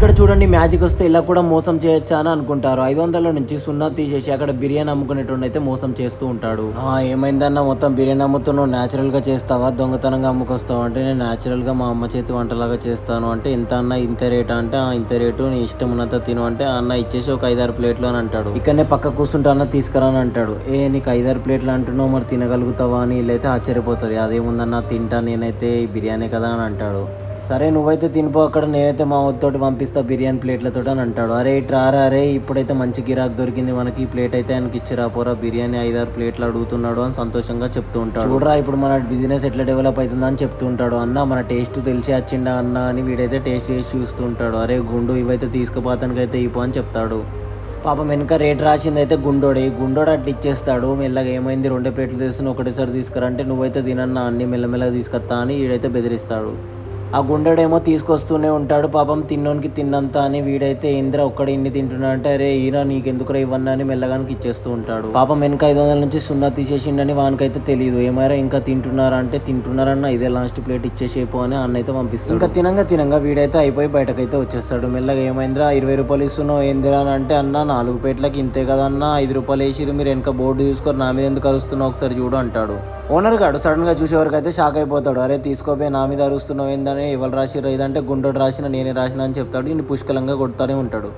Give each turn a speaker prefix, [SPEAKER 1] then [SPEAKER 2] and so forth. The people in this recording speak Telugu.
[SPEAKER 1] ఇక్కడ చూడండి మ్యాజిక్ వస్తే ఇలా కూడా మోసం చేయొచ్చా అని అనుకుంటారు. 500 నుంచి సున్నా తీసేసి అక్కడ బిర్యానీ అమ్ముకునేటోడు అయితే మోసం చేస్తూ ఉంటాడు. ఏమైందన్న మొత్తం బిర్యానీ అమ్ముతున్నావు, న్యాచురల్ గా చేస్తావా, దొంగతనంగా అమ్ముకొస్తావు అంటే నేను న్యాచురల్ గా మా అమ్మ చేతి వంటలాగా చేస్తాను అంటే ఇంత అన్న ఇంత రేట్ అంటే ఇంత రేటు, నీ ఇష్టం ఉన్నంత తిను అంటే అన్న ఇచ్చేసి ఒక 5-6 ప్లేట్లు అని అంటాడు. ఇక్కడనే పక్క కూర్చుంటా అన్న తీసుకురా అని అంటాడు. నీకు 5-6 ప్లేట్లు అంటున్నావు, మరి తినగలుగుతావా అని వీళ్ళైతే ఆశ్చర్యపోతారు. అదేముందన్న తింటా, నేనైతే ఈ బిర్యానీ కదా అని అంటాడు. సరే నువ్వైతే తినిపో, అక్కడ నేనైతే మా వద్దతోటి పంపిస్తా బిర్యానీ ప్లేట్లతో అని అంటాడు. అరే ఇట్రారా, అరే ఇప్పుడైతే మంచి గిరాక్ దొరికింది మనకి, ఈ ప్లేట్ అయితే ఆయనకి ఇచ్చిరా పోరా, బిర్యానీ 5-6 ప్లేట్లు అడుగుతున్నాడు అని సంతోషంగా చెప్తూ ఉంటాడు. చూడరా ఇప్పుడు మన బిజినెస్ ఎట్లా డెవలప్ అవుతుందా అని చెప్తూ ఉంటాడు. అన్న మన టేస్ట్ తెలిసి వచ్చిండా అన్న అని వీడైతే టేస్ట్ చేసి చూస్తూ ఉంటాడు. అరే గుండు ఇవైతే తీసుకుపోతానికి అయితే ఇపో అని చెప్తాడు. పాపం వెనక రేట్ రాసింది అయితే గుండోడే అట్లా ఇచ్చేస్తాడు. మెల్లగా ఏమైంది 2 ప్లేట్లు తీసుకుని ఒకటేసారి తీసుకురా అంటే నువ్వైతే తినన్నా అన్ని మెల్లమెల్లగా తీసుకొస్తా అని వీడైతే బెదిరిస్తాడు. ఆ గుండెడేమో తీసుకొస్తూనే ఉంటాడు. పాపం తిన్నోనికి తిన్నంత అని వీడైతే ఇంద్ర ఒక్కడ ఇన్ని తింటున్నా అంటే అరే ఈయన నీకెందుకురా ఇవన్నీ అని మెల్లగానికి ఇచ్చేస్తూ ఉంటాడు. పాపం వెనక 500 నుంచి సున్నా తీసేసిండని వానికైతే తెలియదు. ఏమైనా ఇంకా తింటున్నారా అంటే తింటున్నారన్న, ఇదే లాస్ట్ ప్లేట్ ఇచ్చేసేపో అని అన్న అయితే పంపిస్తాడు. ఇంకా తినంగా వీడైతే అయిపోయి బయటకైతే వచ్చేస్తాడు. మెల్లగా ఏమైందిరా 20 రూపాయలు ఇస్తున్నావు ఏందిరా అని అంటే అన్న 4 ప్లేట్లకి ఇంతే కదన్నా, 5 రూపాయలు వేసిరు, మీరు వెనక బోర్డు చూసుకొని నా మీద ఎందుకు అరుస్తున్నావు ఒకసారి చూడు అంటాడు. ఓనర్ గాడు సడన్ గా చూసేవరకు అయితే షాక్ అయిపోతాడు. అరే తీసుకోపోయి నా మీద అరుస్తున్నావు ఏందని, ఎవరు రాసిర్రు ఇదంటే గుండోడు రాసిన, నేనే రాసిన అని చెప్తాడు. ఈయన పుష్కలంగా కొడతానే ఉంటాడు.